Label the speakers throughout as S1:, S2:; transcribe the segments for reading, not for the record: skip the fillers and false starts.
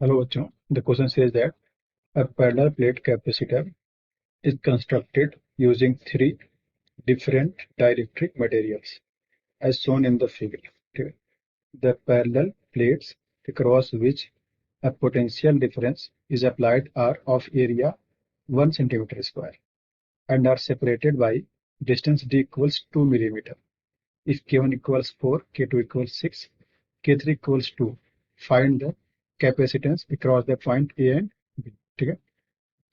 S1: Hello बच्चों, the question says that a parallel plate capacitor is constructed using three different dielectric materials as shown in the figure. Okay. The parallel plates across which a potential difference is applied are of area 1 centimeter square and are separated by distance d equals 2 millimeter. If k1 equals 4, k2 equals 6, k3 equals 2, find the capacitance across the point A and B. ठीक है,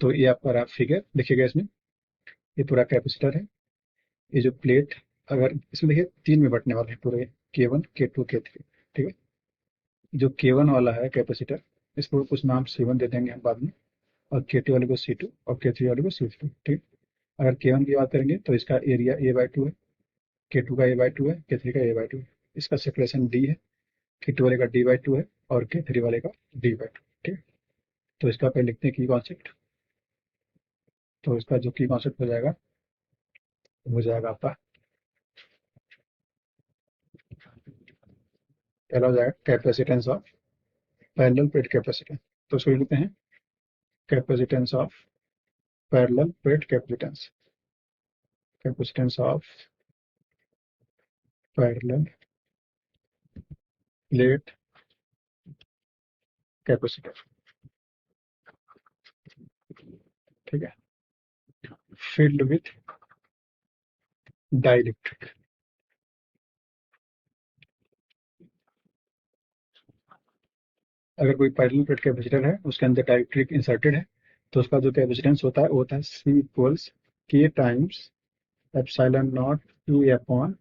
S1: तो ये आपका रहा figure देखिएगा इसमें। ये पूरा कैपेसिटर है। ये जो प्लेट, अगर इसमें देखिए तीन में बंटने वाले हैं पूरे, K1 K2 K3। ठीक है, जो K1 वाला है कैपेसिटर, इसको कुछ नाम C1 दे देंगे हम बाद में, और K2 वाले को C2 और K3 वाले को C3। ठीक, अगर K1 की बात करेंगे तो इसका एरिया A/2 है, K2 का A/2 है, K3 का A/2 है। इसका सेपरेशन D है, K2 वाले का D/2 है और K3 वाले का D/2। ठीक, तो इसका पहले लिखते हैं की कॉन्सेप्ट। तो इसका जो की कॉन्सेप्ट हो जाएगा आपका, पहला हो जाएगा capacitance of parallel plate capacitance. तो इसको लिखते हैं capacitance of parallel plate capacitance, capacitance of parallel plate capacitor. ठीक है, फील्ड विथ डाइलेक्ट्रिक। अगर कोई पैरेलल प्लेट कैपेसिटर है, उसके अंदर डाइलेक्ट्रिक इंसर्टेड है, तो उसका जो कैपेसिटेंस होता है वो होता है C equals K times epsilon not E upon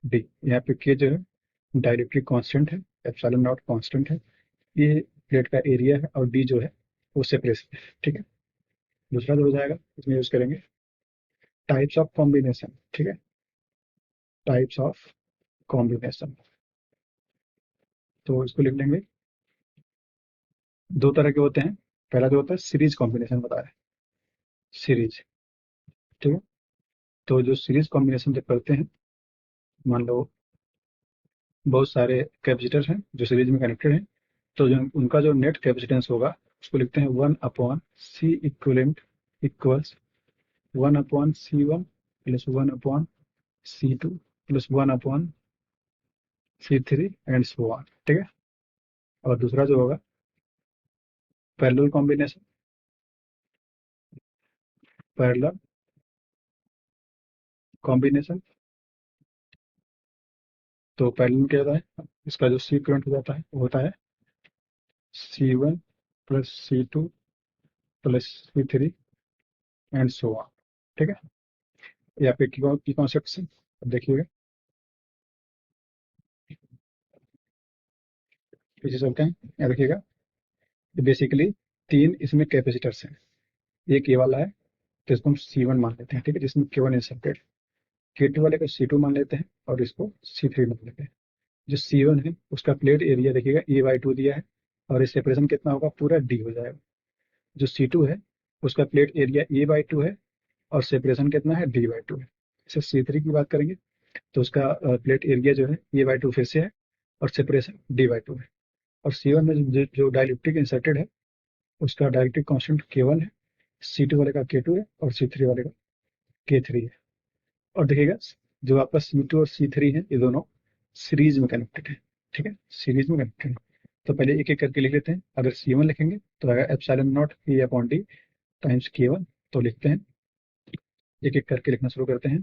S1: D। यहाँ पे K जो है डाइलेक्ट्रिक कांस्टेंट है, एप्सिलॉन नॉट कांस्टेंट है, ये प्लेट का एरिया है, और D जो है वो सेपरेशन है। ठीक है, दूसरा जो हो जाएगा इसमें यूज करेंगे टाइप्स ऑफ कॉम्बिनेशन। ठीक है, टाइप्स ऑफ कॉम्बिनेशन, तो इसको लिख लेंगे। दो तरह के होते हैं। पहला जो होता है सीरीज कॉम्बिनेशन बता है, सीरीज। ठीक है, तो जो सीरीज कॉम्बिनेशन जब करते हैं, मान लो बहुत सारे कैपेसिटर हैं जो सीरीज में कनेक्टेड हैं, तो जो उनका जो नेट कैपेसिटेंस होगा उसको लिखते हैं 1/C equivalent equals 1/C1 plus 1/C2 plus 1/C3 and so on. ठीक है, और दूसरा जो होगा पैरेलल कॉम्बिनेशन, पैरेलल कॉम्बिनेशन। तो पैरेलल में क्या होता है, इसका जो सी करंट हो जाता है वो होता है C1 plus C2 plus C3 and so on. ठीक है, यहाँ पे की कॉन्सेप्ट से अब देखिएगा, पीछे चलते हैं। यहाँ देखिएगा, बेसिकली तीन इसमें कैपेसिटर्स हैं। एक ये वाला है, तो इसको हम C1 मान लेते हैं। ठीक है, जिसमें K1 इंसर्टेड, K2 वाले को C2 मान लेते हैं और इसको C3 मान लेते हैं। जो C1 है उसका प्लेट एरिया देखिएगा A/2 दिया है, और इस सेपरेशन कितना होगा, पूरा D हो जाएगा। जो C2 है उसका प्लेट एरिया A/2 है और सेपरेशन कितना है, D/2 है। जैसे C3 की बात करेंगे तो उसका प्लेट एरिया जो है A/2 फिर से है और सेपरेशन D/2 है। और C1 में जो डाइलेक्ट्रिक इंसर्टेड है उसका डाइलेक्ट्रिक कांस्टेंट K1 है, C2 वाले का K2 है और C3 वाले का K3 है। और देखिएगा, जो आपका C2 और C3 है ये दोनों सीरीज में कनेक्टेड है। ठीक है, सीरीज में कनेक्टेड है। तो पहले एक एक करके लिख लेते हैं। अगर C1 लिखेंगे तो आएगा epsilon not E upon D times K1। तो लिखते हैं, एक एक करके लिखना शुरू करते हैं।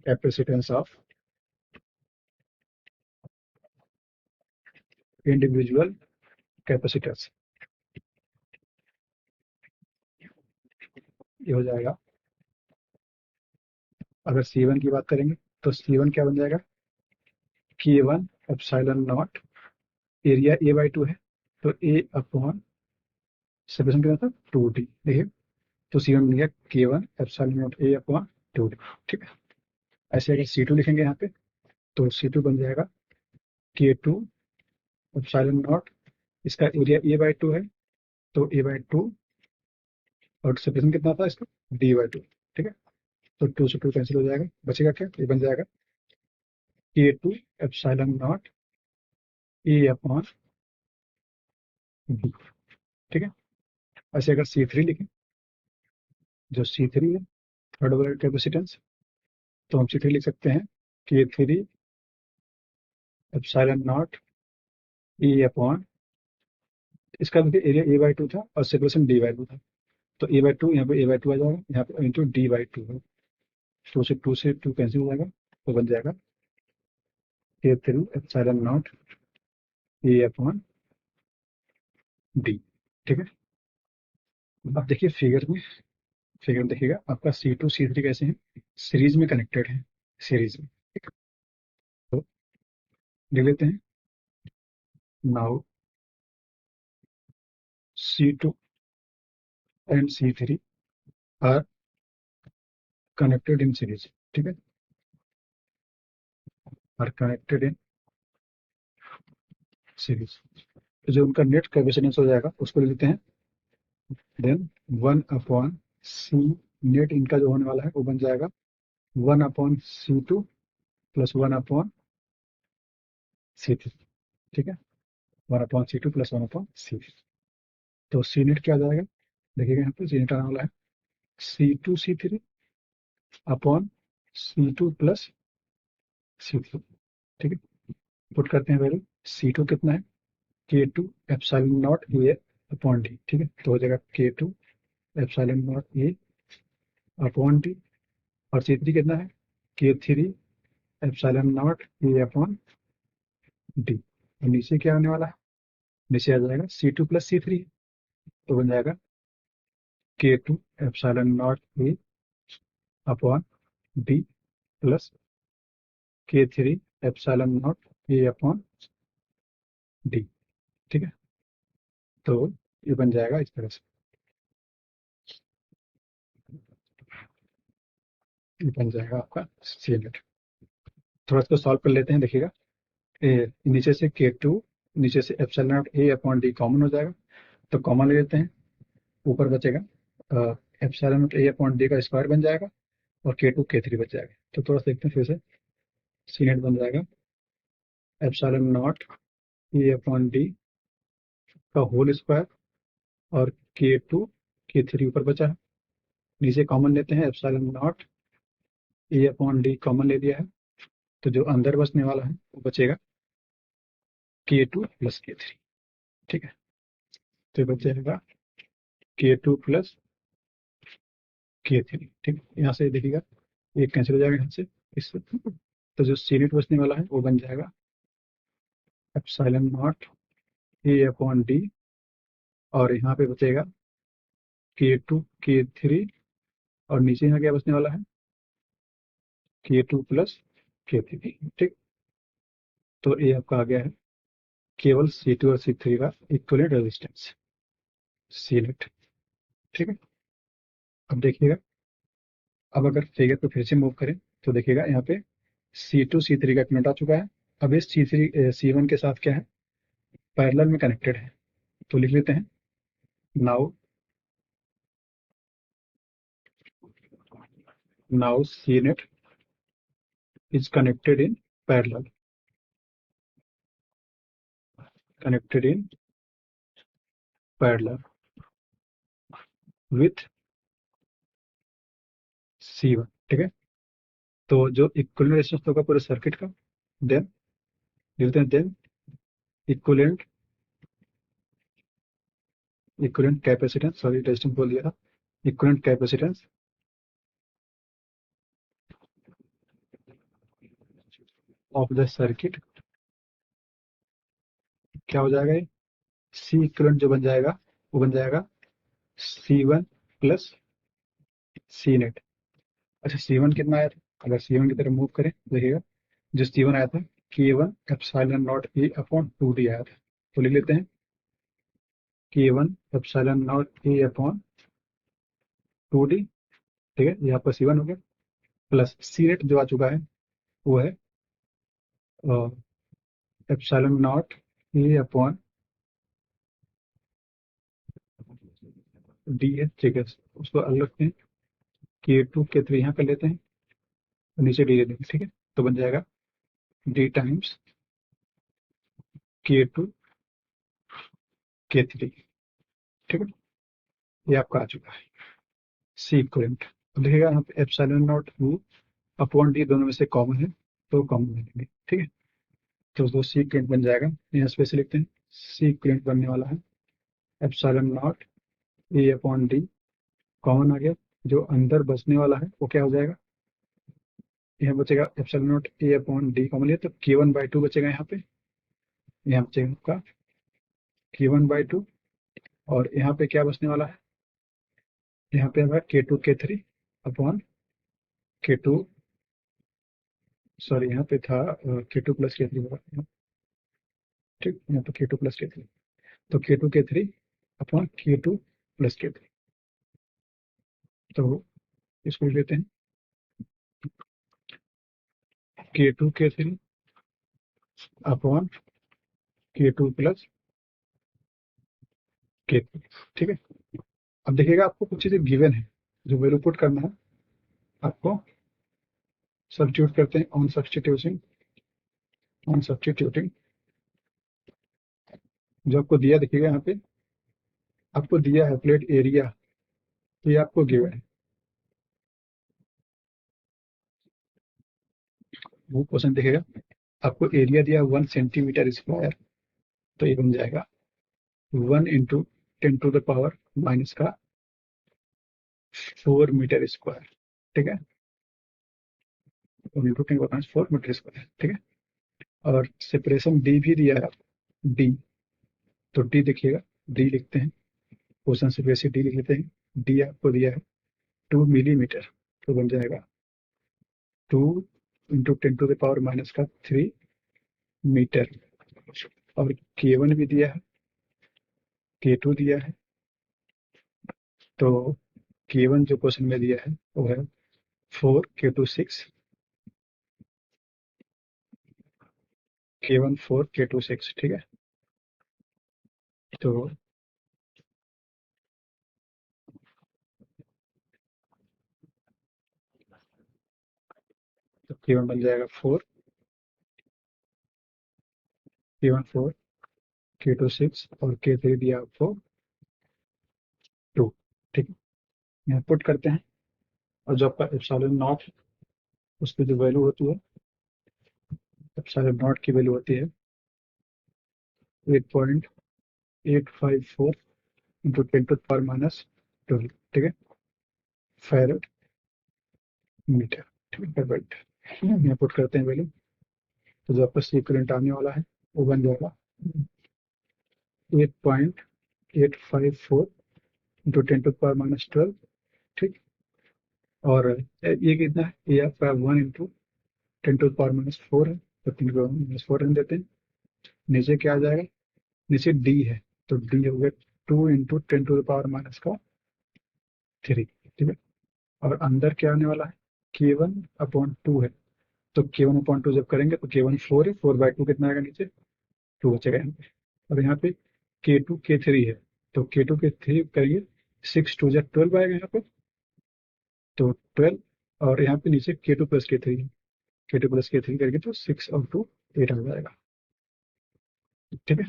S1: कैपेसिटेंस ऑफ इंडिविजुअल कैपेसिटर्स, ये हो जाएगा। अगर C1 की बात करेंगे तो C1 क्या बन जाएगा, K1 epsilon not, area A/2 है, तो A अपॉन सेपरेशन कितना था, 2D। देखिए, तो C1 बन गया K1 epsilon not A upon 2D। ठीक है, ऐसे अगर C2 लिखेंगे यहाँ पे तो C2 बन जाएगा K2 एप्सिलॉन नॉट, इसका एरिया A/2 है, तो A/2 और सेपरेशन कितना था इसका, D/2। ठीक है, तो 2 से 2 कैंसिल हो जाएगा, बचेगा क्या, ये बन जाएगा K2 epsilon not A upon B. ठीक है। ऐसे अगर C3 लिखें, जो C3 है थर्ड ऑर्डर कैपेसिटेंस, तो हम C3 लिख सकते हैं K3 epsilon not A upon, इसका देखिए एरिया A/2 था और सेपरेशन D/2 था, तो A/2 यहाँ पे A/2 आ जाएगा, यहाँ पे इंटू D/2 है, तो से 2 कैंसिल हो जाएगा, तो बन जाएगा K3 epsilon not A upon D. ठीक है। अब देखिए फिगर देखिएगा आपका C2 C3 कैसे हैं, सीरीज में कनेक्टेड है, सीरीज में। ठीक। तो लिख लेते हैं, now C2 and C3 are connected in series. ठीक है, आर कनेक्टेड इन सीरीज। तो जो उनका नेट कैपेसिटेंस हो जाएगा उसको लिख लेते हैं, देन 1/C, नेट इनका जो होने वाला है वो बन जाएगा 1/C2 प्लस 1/C3। ठीक है, 1/C2 प्लस 1/C3। तो सी नेट क्या आ जाएगा, देखिएगा यहाँ पे सी नेट आने वाला है C2 C3 upon C2 plus C3। ठीक है, पुट करते हैं वैल्यू। C2 कितना है, K2 epsilon not A upon D. ठीक है, तो हो जाएगा K2 epsilon not A upon D, और C3 कितना है, K3 epsilon not A upon D. और नीचे क्या आने वाला है, नीचे आ जाएगा C2 प्लस C3, तो बन जाएगा K2 epsilon not A upon D plus K3 epsilon not A upon D. ठीक है, तो ये बन जाएगा इस तरह से, ये बन जाएगा आपका सी नेट। थोड़ा इसको सॉल्व कर लेते हैं, देखिएगा नीचे से K2, नीचे से epsilon not A upon D common हो जाएगा, तो कॉमन ले लेते हैं, ऊपर बचेगा epsilon not A upon D का स्क्वायर बन जाएगा, और K2 K3 बच जाएगा। तो थोड़ा सा देखते हैं फिर से, सी नेट बन जाएगा epsilon not A upon D का होल स्क्वायर, और K2 K3 ऊपर बचा है, नीचे कॉमन लेते हैं, epsilon not A upon D common ले लिया है, तो जो अंदर बचने वाला है वो बचेगा K2 प्लस K3। ठीक है, तो ये बच जाएगा K2 प्लस K3। ठीक है, यहाँ से देखिएगा ये कैंसिल हो जाएगा यहाँ से, इससे, तो जो सी नेट बचने वाला है वो बन जाएगा epsilon not A upon D, और यहाँ पे बचेगा K2 K3, और नीचे यहाँ क्या बचने वाला है, K2 प्लस K3। ठीक, तो ये आपका आ गया है केवल C2 और C3 का इक्विवेलेंट रेजिस्टेंस, सी नेट। ठीक है, अब देखिएगा, अब अगर फिगर को फिर से मूव करें तो देखिएगा यहाँ पे C2 C3 का कनेक्ट आ चुका है। अब इस C1 के साथ क्या है, पैरेलल में कनेक्टेड है, तो लिख लेते हैं, now now see net is connected in parallel with C1। ठीक है, तो जो इक्विवेलेंट रेजिस्टेंस होगा पूरे सर्किट का, देन लिखते हैं, then equivalent equivalent capacitance, sorry resistance बोल दिया था, equivalent capacitance of the circuit क्या हो जाएगा, ये सी इक्विवेलेंट जो बन जाएगा वो बन जाएगा C1 प्लस सी नेट। अच्छा, C1 कितना आया था, अगर C1 की तरफ मूव करें देखिएगा, जो C1 आया था K1 epsilon not A upon 2D आया था, तो लिख लेते हैं K1 epsilon not A upon 2D। ठीक है, ये आपका C1 हो गया, प्लस सी नेट जो आ चुका है वो है epsilon not A upon D है। ठीक है, उसको अलग रखते हैं, K2 K3 यहाँ कर लेते हैं, और नीचे डी दे देंगे। ठीक है, तो बन जाएगा डी टाइम्स K2 K3, ठीक है। ये आपका आ चुका है सी इक्वलेंट। तो देखिएगा यहाँ पे epsilon not you upon D दोनों में से कॉमन है तो कॉमन ले लेंगे, ठीक है। तो वो सी इक्वलेंट बन जाएगा, यहाँ पे से लिखते हैं सी इक्वलेंट बनने वाला है epsilon not A upon D, common आ गया। जो अंदर बचने वाला है वो क्या हो जाएगा, यहाँ बचेगा epsilon not A upon D common लिया तो K1/2 बचेगा यहाँ पे, यहाँ बचेगा आपका K1/2। और यहाँ पे क्या बचने वाला है, यहाँ पे हमारा K2 K3 upon K2, sorry यहाँ पे था K2 प्लस K3 होगा, ठीक। यहाँ पे K2 प्लस K3, तो K2 K3 upon K2 plus K3। तो इसको लिख लेते हैं K2 K3 upon K2 plus K3, ठीक है। अब देखिएगा आपको कुछ चीजें गिवन है जो वैल्यू पुट करना है आपको। सब्स्टिट्यूट करते हैं ऑन सब्स्टिट्यूटिंग जो आपको दिया, देखिएगा यहाँ पे आपको दिया है प्लेट एरिया, तो ये आपको गिवन है। वो क्वेश्चन देखिएगा आपको एरिया दिया 1 सेंटीमीटर स्क्वायर, तो ये बन जाएगा 1 इंटू 10⁻⁻⁴ का 4 मीटर स्क्वायर, ठीक है। 4 मीटर स्क्वायर, ठीक है। और सेपरेशन डी भी दिया है आपको, डी, तो डी देखिएगा, डी लिखते हैं, क्वेश्चन से वैसे डी लिख लेते हैं। डी आपको दिया है 2 मिलीमीटर, तो बन जाएगा 2 इंटू 10⁻⁻³ मीटर। और K1 भी दिया है, K2 दिया है, तो K1 जो क्वेश्चन में दिया है वो है 4, K2 6, K1 4, K2 6, ठीक है। तो K1 बन जाएगा 4, K1 4, K2 6 और K3 दिया आपको 2, ठीक है। यहाँ पुट करते हैं और जो आपका एप्सिलॉन नॉट, उसकी जो वैल्यू होती है, एप्सिलॉन नॉट की वैल्यू होती है 8.854 इंटू 10⁻⁻12, ठीक है, फैरेड मीटर, ठीक है, राइट। यहाँ पुट करते हैं वैल्यू, तो जो आपका सी करंट आने वाला है वो बन जाएगा 8.854 इंटू 10⁻⁻12, ठीक। और ये कितना है, ये आपका 1 इंटू 10⁻⁻4 है, तो 10⁻⁻4 रन देते हैं। नीचे क्या आ जाएगा, नीचे डी है, तो डी हो गया 2 इंटू 10⁻⁻3, ठीक है। और अंदर क्या आने वाला है, K1/2 है, तो K1/2 जब करेंगे तो K1 4 है, 4/2 कितना आएगा नीचे, 2 बचेगा यहाँ पे। और यहाँ पे K2 K3 है, तो K2 K3 करेंगे 6 2 12 आएगा यहाँ पे, तो 12। और यहाँ पे नीचे K2 प्लस K3 है, K2 प्लस K3 करेंगे तो 6 और 2 8 आ जाएगा, ठीक है।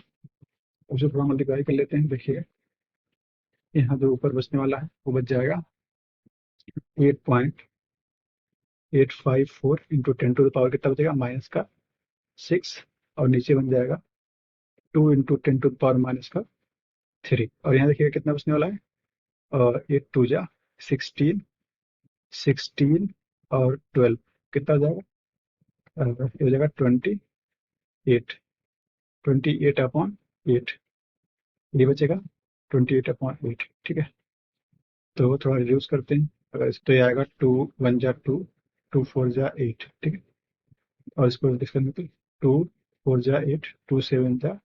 S1: उसे थोड़ा मल्टीप्लाई कर लेते हैं, देखिएगा यहाँ जो ऊपर बचने वाला है वो बच जाएगा 8.854 इंटू 10⁻⁻, कितना बचेगा -6, और नीचे बन जाएगा 2 इंटू 10⁻⁻3। और यहाँ देखिएगा कितना बचने वाला है, 8 2 जा 16, 16 और 12 कितना हो जाएगा, ये हो जाएगा 28 ये बचेगा 28/8, ठीक है। तो थोड़ा रिड्यूस करते हैं, अगर इस तो ये आएगा 2 1 जा 2, 2 4 जा 8, ठीक है। और इसको रिड्यूस करने पे 2 4 जा 8, 2 7 जा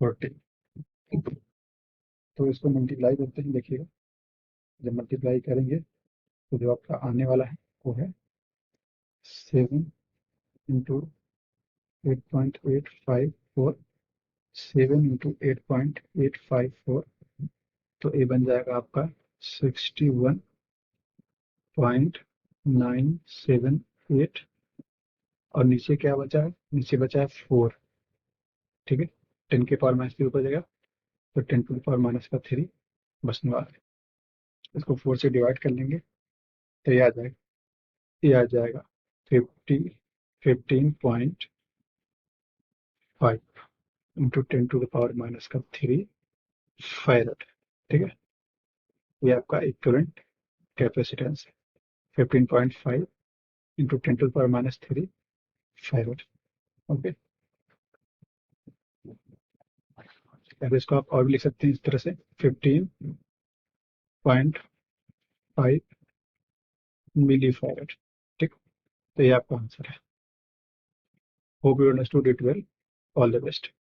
S1: 14। तो इसको मल्टीप्लाई करते हैं, देखिएगा जब मल्टीप्लाई करेंगे तो जो आपका आने वाला है वो है 7 इंटू 8.854, 7 इंटू 8.854, तो ये बन जाएगा आपका 61.978 और नीचे क्या बचा है, नीचे बचा है 4। ठीक है, 10 के पावर माइनस 3 ऊपर जाएगा तो 10 टू द पावर माइनस का 3 बचने वाला है। इसको 4 से डिवाइड कर लेंगे तो ये आ जाएगा 15.5 into 10 to the power minus का 3 फैरड। ठीक है, ये आपका इक्विवेलेंट कैपेसिटेंस है, 15.5 into 10 to the power minus 3 farad. Okay, अब इसको आप और भी लिख सकते हैं इस तरह से, 15.5 मिली फैरड। ठीक, तो ये आपका आंसर है। Hope you understood it well. All the best.